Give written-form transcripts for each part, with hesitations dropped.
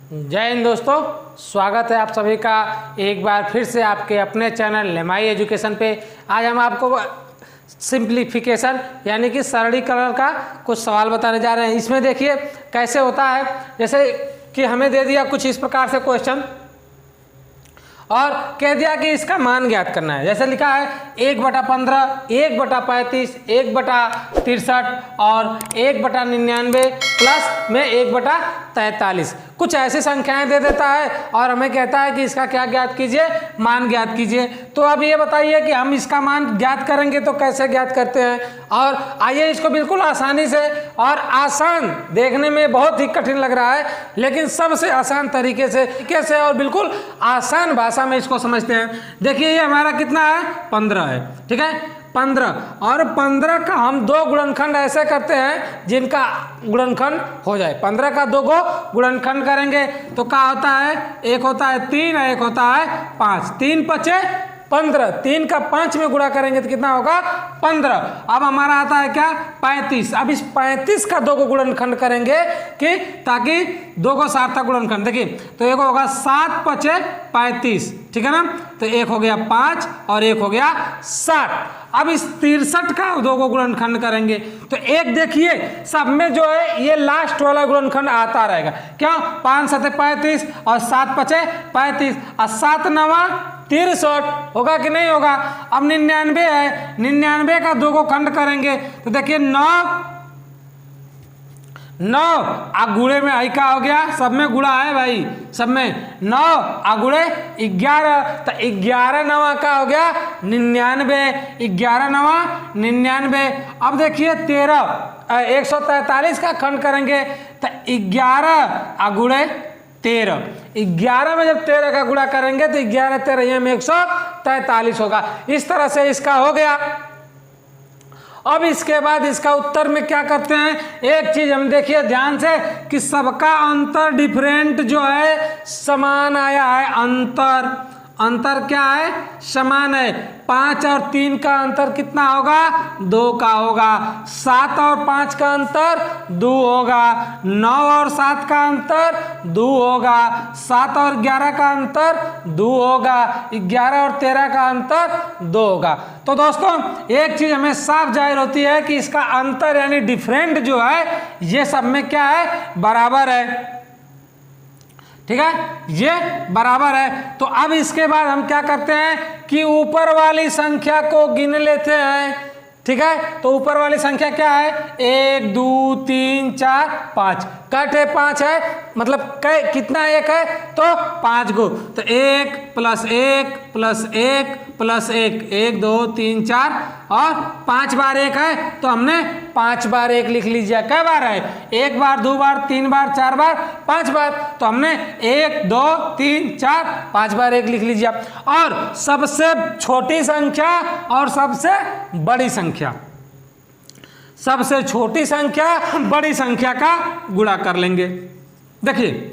जय हिंद दोस्तों, स्वागत है आप सभी का एक बार फिर से आपके अपने चैनल लेमाई एजुकेशन पे। आज हम आपको सिंप्लीफिकेशन यानी कि सरलीकरण का कुछ सवाल बताने जा रहे हैं। इसमें देखिए कैसे होता है, जैसे कि हमें दे दिया कुछ इस प्रकार से क्वेश्चन और कह दिया कि इसका मान ज्ञात करना है। जैसे लिखा है 1/15, 1/35, 1/63 और 1/99 प्लस में 1/43। कुछ ऐसी संख्याएं दे देता है और हमें कहता है कि इसका क्या ज्ञात कीजिए, मान ज्ञात कीजिए। तो अब ये बताइए कि हम इसका मान ज्ञात करेंगे तो कैसे ज्ञात करते हैं। और आइए इसको बिल्कुल आसानी से और आसान, देखने में बहुत ही कठिन लग रहा है लेकिन सबसे आसान तरीके से और बिल्कुल आसान भाषा में इसको समझते हैं। देखिए ये हमारा कितना है, 15 है, ठीक है 15। और 15 का हम दो गुणनखंड ऐसे करते हैं जिनका गुणनखंड हो जाए। 15 का दो को गुणनखंड करेंगे तो क्या होता है, एक होता है 3 और एक होता है 5। 3 पचे 15, 3 का 5 में गुणा करेंगे तो कितना होगा, 15। अब हमारा आता है क्या, 35। अब इस 35 का दो को गुणनखंड करेंगे कि ताकि दो को सार्थक गुणनखंड। देखिए तो एक होगा 7 पचे 35, ठीक है ना। तो एक हो गया 5 और एक हो गया 7। अब इस 63 का दो को गुणनखंड करेंगे तो एक देखिए सब में जो है ये लास्ट वाला गुणनखंड आता रहेगा। क्यों, 5 7 35 और 7 5 35 और 7 9 63 होगा कि नहीं होगा। अब 99 है, 99 का दो को खंड करेंगे तो देखिए 9 गुणे में आई का हो गया, सब में गुणा है भाई, सब में 9 गुणे 11 तो 11 9 का हो गया 99, 11 9 99। अब देखिए 143 का खंड करेंगे तो 11 गुणे 13, 11 में जब 13 का गुणा करेंगे तो 11 13 में 143 होगा। इस तरह से इसका हो गया। अब इसके बाद इसका उत्तर में क्या करते हैं, एक चीज हम देखिए ध्यान से कि सबका अंतर डिफरेंट जो है समान आया है। अंतर क्या है, समान है। 5 और 3 का अंतर कितना होगा, 2 का होगा। 7 और 5 का अंतर 2 होगा। 9 और 7 का अंतर 2 होगा। 7 और 11 का अंतर 2 होगा। 11 और 13 का अंतर 2 होगा। तो दोस्तों एक चीज हमें साफ जाहिर होती है कि इसका अंतर यानी डिफरेंट जो है ये सब में क्या है, बराबर है, ठीक है, ये बराबर है। तो अब इसके बाद हम क्या करते हैं कि ऊपर वाली संख्या को गिन लेते हैं, ठीक है। तो ऊपर वाली संख्या क्या है, 1 2 3 4 5, कट है 5 है, मतलब कितना एक है तो 5 गो। तो 1 + 1 + 1 + 1, 1 2 3 4 और 5 बार 1 है तो हमने 5 बार 1 लिख लीजिए। कै बार है, 1 बार 2 बार 3 बार 4 बार 5 बार, तो हमने 1 2 3 4 5 बार 1 लिख लीजिए। और सबसे छोटी संख्या और सबसे बड़ी संख्या, सबसे छोटी संख्या बड़ी संख्या का गुणा कर लेंगे। देखिए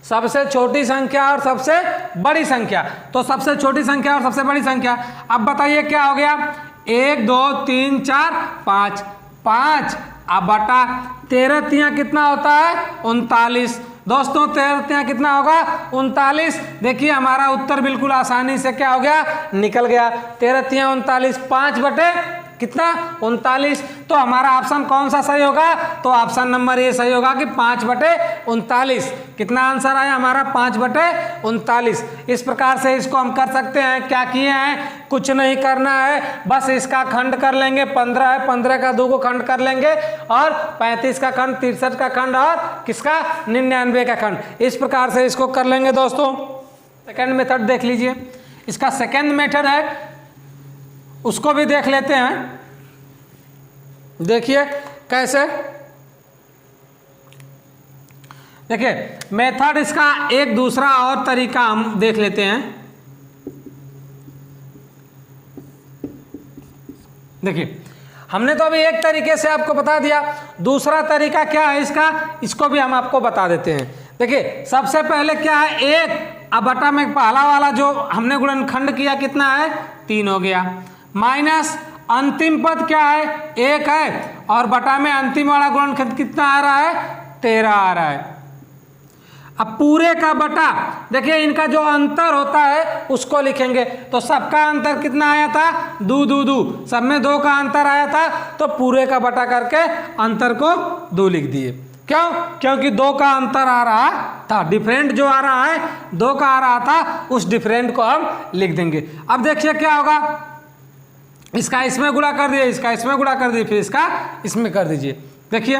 सबसे छोटी संख्या और सबसे बड़ी संख्या, तो सबसे छोटी संख्या और सबसे बड़ी संख्या। अब बताइए क्या हो गया, 1 2 3 4 5, 5 अब बटा 13 तिया कितना होता है, 39। दोस्तों 13 तिया कितना होगा, 39। देखिए हमारा उत्तर बिल्कुल आसानी से क्या हो गया, निकल गया। 13 तिया 39, 5 बटे कितना, 39। तो हमारा ऑप्शन कौन सा सही होगा, तो ऑप्शन नंबर ए सही होगा कि 5 बटे 39। कितना आंसर आया हमारा, 5 बटे 39। इस प्रकार से इसको हम कर सकते हैं। क्या किए हैं, कुछ नहीं करना है, बस इसका खंड कर लेंगे। 15 है, 15 का 2 को खंड कर लेंगे और 35 का खंड, 63 का खंड और किसका, 99 का खंड। इस प्रकार से इसको कर लेंगे। दोस्तों सेकेंड मेथड देख लीजिए, इसका सेकेंड मेथड है, उसको भी देख लेते हैं। देखिए कैसे, देखिए मेथड इसका एक दूसरा और तरीका हम देख लेते हैं। देखिए हमने तो अभी एक तरीके से आपको बता दिया, दूसरा तरीका क्या है इसका, इसको भी हम आपको बता देते हैं। देखिए सबसे पहले क्या है, 1 अब बटा में पहला वाला जो हमने गुणनखंड किया कितना है, 3 हो गया, माइनस अंतिम पद क्या है, 1 है और बटा में अंतिम वाला गुणनखंड कितना आ रहा है, 13 आ रहा है। अब पूरे का बटा, देखिए इनका जो अंतर होता है उसको लिखेंगे। तो सबका अंतर कितना आया था, 2 2 2, सब में 2 का अंतर आया था, तो पूरे का बटा करके अंतर को 2 लिख दिए। क्यों? क्योंकि 2 का अंतर आ रहा था, डिफरेंट जो आ रहा है 2 का आ रहा था, उस डिफरेंट को हम लिख देंगे। अब देखिए क्या होगा, इसका इसमें गुणा कर दिए, इसका इसमें गुणा कर दिए, फिर इसका इसमें कर दीजिए। देखिए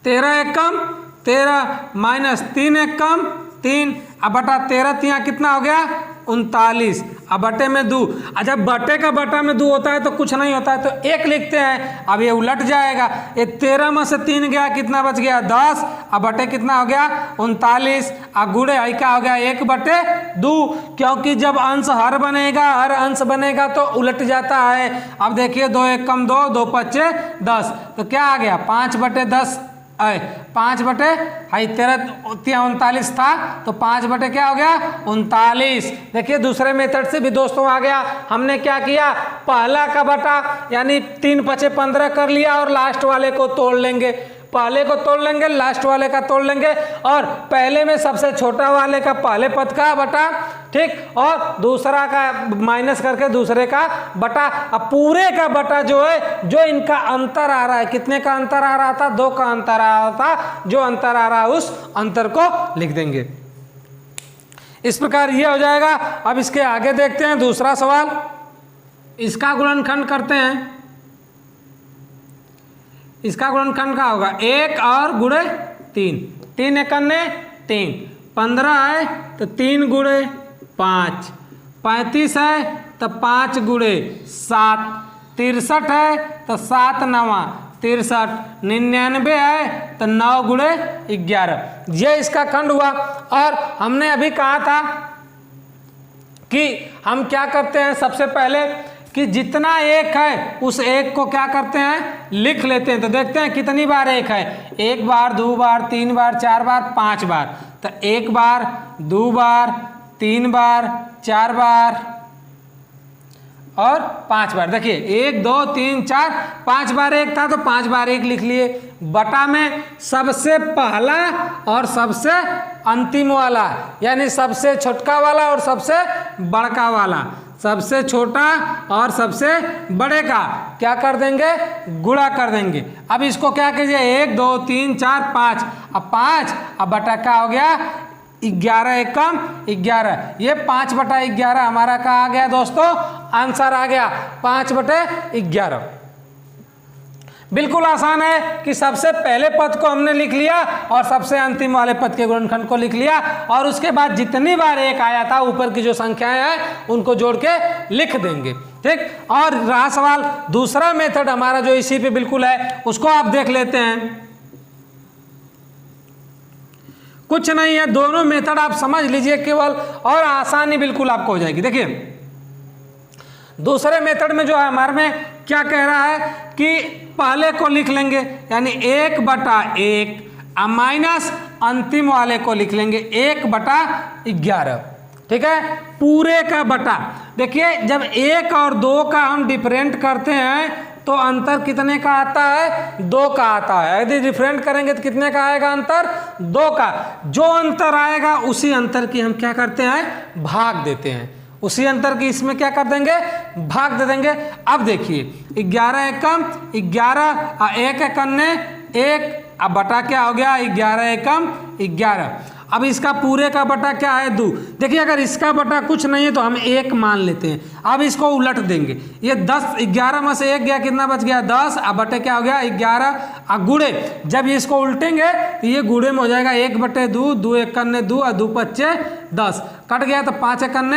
13 एकम 13 माइनस 3 एकम 3, अब बटा 13 यहाँ कितना हो गया 39, अब बटे में 2। जब बटे का बटा में 2 होता है तो कुछ नहीं होता है, तो 1 लिखते हैं। अब ये उलट जाएगा, ये 13 में से 3 गया, कितना बच गया 10, अब बटे कितना हो गया 39, अब गुणे आई क्या हो गया 1/2, क्योंकि जब अंश हर बनेगा, हर अंश बनेगा तो उलट जाता है। अब देखिए 2 एकम 2, 2 पच्चे 10, तो क्या आ गया 5/10, 5/13 था, तो 5 क्या हो गया 39। देखिए दूसरे मेथड से भी दोस्तों आ गया। हमने क्या किया, पहला का बटा यानी 3 × 5 = 15 कर लिया, और लास्ट वाले को तोड़ लेंगे, पहले को तोड़ लेंगे, लास्ट वाले का तोड़ लेंगे, और पहले में सबसे छोटा वाले का पहले पद का बटा, ठीक, और दूसरा का माइनस करके दूसरे का बटा। अब पूरे का बटा जो है, जो इनका अंतर आ रहा है, कितने का अंतर आ रहा था 2 का अंतर आ रहा था, जो अंतर आ रहा है उस अंतर को लिख देंगे। इस प्रकार ये हो जाएगा। अब इसके आगे देखते हैं दूसरा सवाल, इसका गुणनखंड करते हैं। इसका गुणनखंड क्या होगा, 1 और गुणे 3, 3 एकम 3, 15 है तो 3 गुणे 5, 35 है तो 5 गुणे 7, 63 है तो 7 9 63, 99 है तो 9 गुणे 11, ये इसका खंड हुआ। और हमने अभी कहा था कि हम क्या करते हैं, सबसे पहले कि जितना 1 है उस 1 को क्या करते हैं, लिख लेते हैं। तो देखते हैं कितनी बार 1 है, 1 बार 2 बार 3 बार 4 बार 5 बार, तो 1 बार 2 बार 3 बार 4 बार और 5 बार। देखिए 1 2 3 4 5 बार 1 था, तो 5 बार 1 लिख लिए। बटा में सबसे पहला और सबसे अंतिम वाला, यानी सबसे छोटका वाला और सबसे बड़का वाला, सबसे छोटा और सबसे बड़े का क्या कर देंगे, गुणा कर देंगे। अब इसको क्या कीजिए, 1 2 3 4 5, अब 5, अब बटा क्या हो गया 11 एकम 11, ये 5/11 हमारा क्या आ गया दोस्तों, आंसर आ गया 5/11। बिल्कुल आसान है कि सबसे पहले पद को हमने लिख लिया और सबसे अंतिम वाले पद के गुणनखंड को लिख लिया, और उसके बाद जितनी बार 1 आया था ऊपर की जो संख्याएं हैं उनको जोड़ के लिख देंगे, ठीक। और रहा सवाल दूसरा मेथड हमारा जो इसी पे बिल्कुल है, उसको आप देख लेते हैं। कुछ नहीं है, दोनों मेथड आप समझ लीजिए केवल, और आसानी बिल्कुल आपको हो जाएगी। देखिए दूसरे मेथड में जो है हमारे में क्या कह रहा है कि पहले को लिख लेंगे, यानी 1/1 माइनस अंतिम वाले को लिख लेंगे 1/11, ठीक है, पूरे का बटा। देखिए जब 1 और 2 का हम डिफरेंट करते हैं तो अंतर कितने का आता है, 2 का आता है। यदि डिफरेंट करेंगे तो कितने का आएगा अंतर, 2 का। जो अंतर आएगा उसी अंतर की हम क्या करते हैं, भाग देते हैं, उसी अंतर की इसमें क्या कर देंगे, भाग दे देंगे। अब देखिए 11 एकम 11, 1 एकम 1, अब बटा क्या हो गया 11 एकम 11। अब इसका पूरे का बटा क्या है 2। देखिए अगर इसका बटा कुछ नहीं है तो हम 1 मान लेते हैं। अब इसको उलट देंगे, ये 10 11 में से 1 गया, कितना बच गया 10, अब बटे क्या हो गया 11, अब गुणे जब ये इसको उल्टेंगे तो ये गुणे में हो जाएगा 1/2, 2 एकम 2 और 2 पच्चे 10, कट गया तो 5 एकम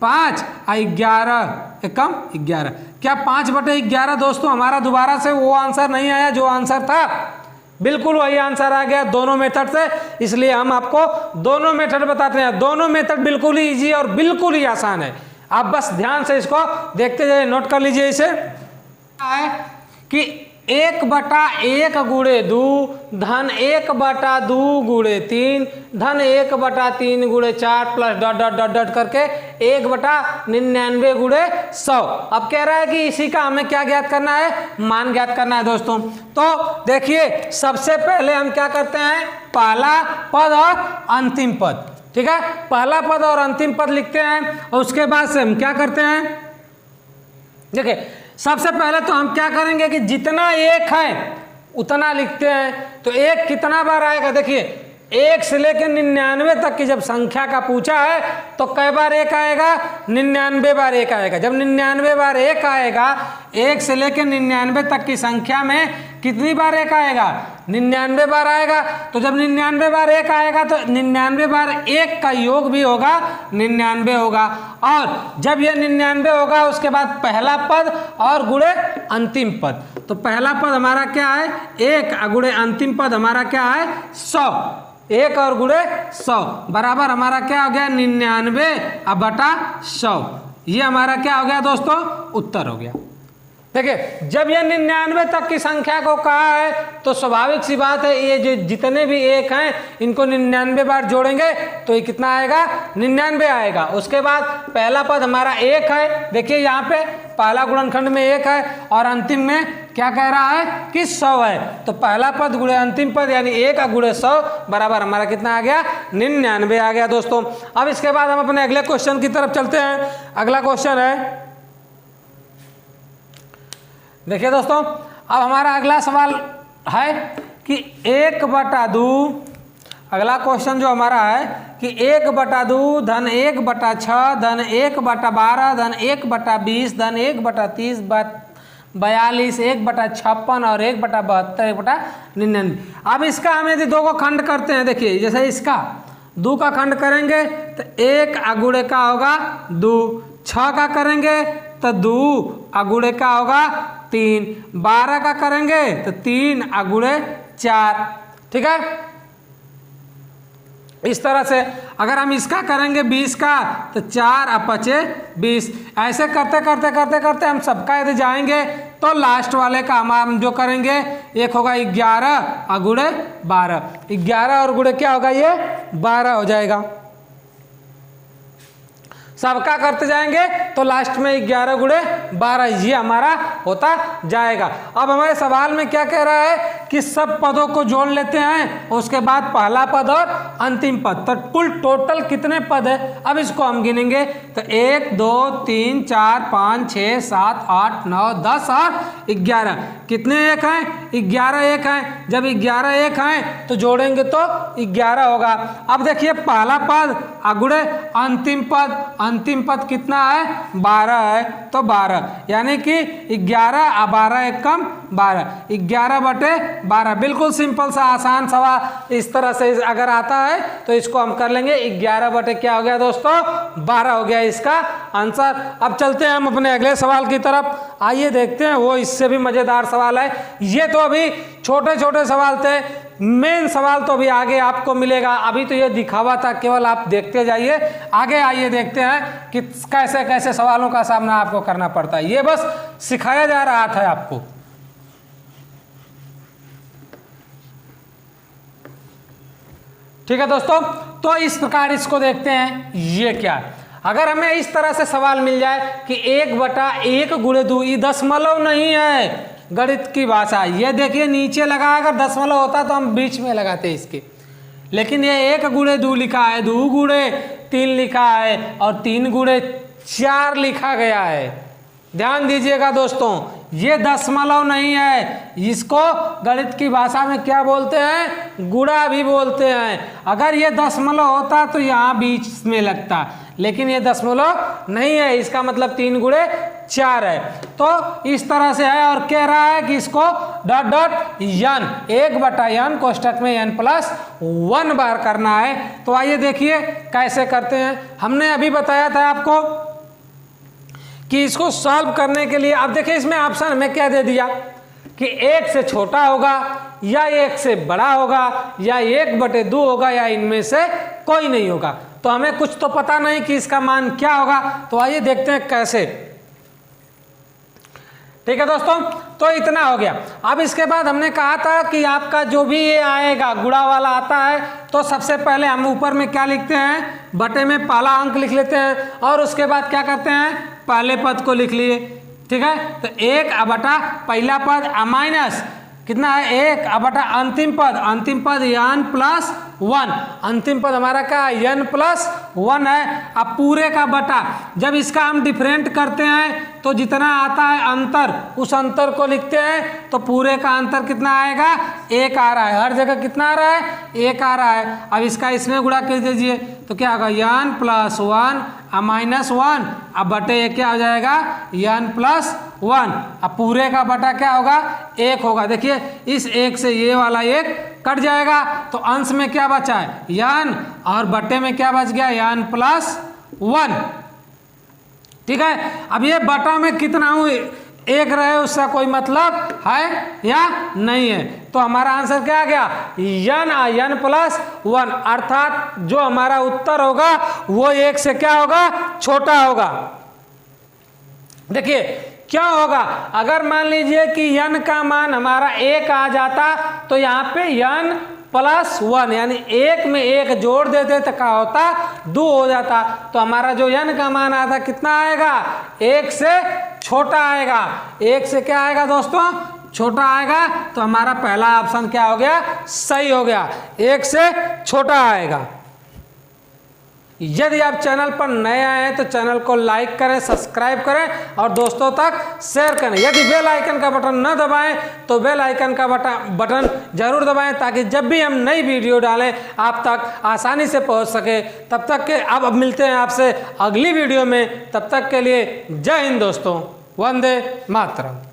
5 और 11 एकम 11। क्या 5/11 दोस्तों हमारा दोबारा से वो आंसर नहीं आया जो आंसर था, बिल्कुल वही आंसर आ गया दोनों मेथड से। इसलिए हम आपको दोनों मेथड बताते हैं। दोनों मेथड बिल्कुल ही इजी और बिल्कुल ही आसान है, आप बस ध्यान से इसको देखते जाइए, नोट कर लीजिए। इसे है कि 1/1 गुणे 2 धन 1/2 गुणे 3 धन 1/3 गुणे 4 plus dot dot dot dot करके 1/99 गुणे 100। अब कह रहा है कि इसी का हमें क्या ज्ञात करना है, मान ज्ञात करना है दोस्तों। तो देखिए सबसे पहले हम क्या करते हैं, पहला पद और अंतिम पद, ठीक है, पहला पद और अंतिम पद लिखते हैं और उसके बाद से हम क्या करते हैं, देखिए सबसे पहले तो हम क्या करेंगे कि जितना एक है उतना लिखते हैं। तो एक कितना बार आएगा, देखिए 1 से लेकर 99 तक की जब संख्या का पूछा है तो कई बार 1 आएगा, 99 बार 1 आएगा। जब 99 बार 1 आएगा, 1 से लेकर 99 तक की संख्या में कितनी बार 1 आएगा, 99 बार आएगा। तो जब 99 बार 1 आएगा तो 99 बार 1 का योग भी होगा 99 होगा। और जब यह 99 होगा उसके बाद पहला पद और गुणे अंतिम पद। तो पहला पद हमारा क्या है 1 गुणे अंतिम पद हमारा क्या है 100, 1 और गुणे 100 बराबर हमारा क्या हो गया 99/100। ये हमारा क्या हो गया दोस्तों, उत्तर हो गया। देखिए जब ये 99 तक की संख्या को कहा है तो स्वाभाविक सी बात है, ये जो जितने भी 1 हैं इनको 99 बार जोड़ेंगे तो ये कितना आएगा 99 आएगा। उसके बाद पहला पद हमारा 1 है, देखिए यहाँ पे पहला गुणनखंड में 1 है और अंतिम में क्या कह रहा है कि 100 है। तो पहला पद गुणे अंतिम पद यानी 1 गुणे 100 बराबर हमारा कितना आ गया 99 आ गया दोस्तों। अब इसके बाद हम अपने अगले क्वेश्चन की तरफ चलते हैं। अगला क्वेश्चन है, देखिए दोस्तों अब हमारा अगला सवाल है कि 1/2, अगला क्वेश्चन जो हमारा है कि 1/2 धन 1/6 धन 1/12 धन 1/20 धन 1/30 42 1/56 और 1/72 1/99। अब इसका हम यदि 2 को खंड करते हैं, देखिए जैसे इसका 2 का खंड करेंगे तो 1 गुणे का होगा 2, 6 का करेंगे तो 2 गुणे का होगा 3, 12 का करेंगे तो 3 गुणे 4, ठीक है। इस तरह से अगर हम इसका करेंगे 20 का तो 4 5 20। ऐसे करते करते करते करते हम सबका यदि जाएंगे तो लास्ट वाले का हम जो करेंगे एक होगा 11 गुणे 12, 11 और गुणे क्या होगा ये 12 हो जाएगा। सबका करते जाएंगे तो लास्ट में 11 गुणे 12 ये हमारा होता जाएगा। अब हमारे सवाल में क्या कह रहा है कि सब पदों को जोड़ लेते हैं, उसके बाद पहला पद और अंतिम पद। तो कुल टोटल कितने पद है अब इसको हम गिनेंगे तो 1 2 3 4 5 6 7 8 9 10 और 11। कितने 1 हैं 11 1 हैं। जब 11 1 हैं तो जोड़ेंगे तो 11 होगा। अब देखिए पहला पद गुणे अंतिम पद, अंतिम पद कितना है 12 है तो 12 यानी कि 11 12 1 कम 12, 11/12। बिल्कुल सिंपल सा आसान सवाल इस तरह से अगर आता है तो इसको हम कर लेंगे 11 क्या हो गया दोस्तों 12 हो गया इसका आंसर। अब चलते हैं हम अपने अगले सवाल की तरफ, आइए देखते हैं, वो इससे भी मजेदार सवाल है। ये तो अभी छोटे छोटे सवाल थे, मेन सवाल तो अभी आगे आपको मिलेगा। अभी तो ये दिखावा था, केवल आप देखते जाइए। आगे आइए देखते हैं कि कैसे कैसे सवालों का सामना आपको करना पड़ता है। ये बस सिखाया जा रहा था आपको। ठीक है दोस्तों, तो इस प्रकार इसको देखते हैं। ये क्या, अगर हमें इस तरह से सवाल मिल जाए कि 1/1 गुणे 2, ये दशमलव नहीं है गणित की भाषा। ये देखिए नीचे लगा, अगर दशमलव होता तो हम बीच में लगाते इसके, लेकिन ये 1 गुणे 2 लिखा है, 2 गुणे 3 लिखा है और 3 गुणे 4 लिखा गया है। ध्यान दीजिएगा दोस्तों, ये दशमलव नहीं है, इसको गणित की भाषा में क्या बोलते हैं गुणा भी बोलते हैं। अगर ये दशमलव होता तो यहाँ बीच में लगता, लेकिन ये दशमलव नहीं है, इसका मतलब 3 गुणे 4 है। तो इस तरह से है और कह रहा है कि इसको डॉट डॉट n 1/n कोष्टक में n+1 बार करना है। तो आइए देखिए कैसे करते हैं। हमने अभी बताया था आपको कि इसको सॉल्व करने के लिए, अब देखिए इसमें ऑप्शन में क्या दे दिया कि 1 से छोटा होगा या 1 से बड़ा होगा या 1/2 होगा या इनमें से कोई नहीं होगा। तो हमें कुछ तो पता नहीं कि इसका मान क्या होगा। तो आइए देखते हैं कैसे। ठीक है दोस्तों, तो इतना हो गया। अब इसके बाद हमने कहा था कि आपका जो भी ये आएगा गुणा वाला आता है तो सबसे पहले हम ऊपर में क्या लिखते हैं, बटे में पहला अंक लिख लेते हैं और उसके बाद क्या करते हैं, पहले पद को लिख लिए। ठीक है, तो 1 बटा पहला पद माइनस कितना है 1 बटा अंतिम पद n प्लस 1, अंतिम पद हमारा क्या है n प्लस 1 है। अब पूरे का बटा, जब इसका हम डिफरेंट करते हैं तो जितना आता है अंतर उस अंतर को लिखते हैं, तो पूरे का अंतर कितना आएगा 1 आ रहा है, हर जगह कितना आ रहा है 1 आ रहा है। अब इसका इसमें गुणा कर दीजिए तो क्या होगा n प्लस 1 माइनस 1, अब बटे ये क्या हो जाएगा n प्लस 1, अब पूरे का बटा क्या होगा 1 होगा। देखिए इस 1 से ये वाला 1 कट जाएगा तो अंश में क्या बचा है n और बटे में क्या बच गया n प्लस 1। ठीक है, अब ये बटा में कितना हूँ 1 रहे उसका कोई मतलब है या नहीं है, तो हमारा आंसर क्या आ गया n प्लस 1, अर्थात जो हमारा उत्तर होगा वो 1 से क्या होगा छोटा होगा। देखिए क्या होगा, अगर मान लीजिए कि n का मान हमारा 1 आ जाता तो यहाँ पे n प्लस 1 यानी 1 में 1 जोड़ देते तो क्या होता 2 हो जाता, तो हमारा जो n का मान आता कितना आएगा 1 से छोटा आएगा। 1 से क्या आएगा दोस्तों छोटा आएगा, तो हमारा पहला ऑप्शन क्या हो गया सही हो गया, 1 से छोटा आएगा। यदि आप चैनल पर नए आए हैं तो चैनल को लाइक करें, सब्सक्राइब करें और दोस्तों तक शेयर करें। यदि बेल आइकन का बटन न दबाएं तो बेल आइकन का बटन जरूर दबाएं ताकि जब भी हम नई वीडियो डालें आप तक आसानी से पहुंच सके। तब तक के अब मिलते हैं आपसे अगली वीडियो में, तब तक के लिए जय हिंद दोस्तों, वंदे मातरम।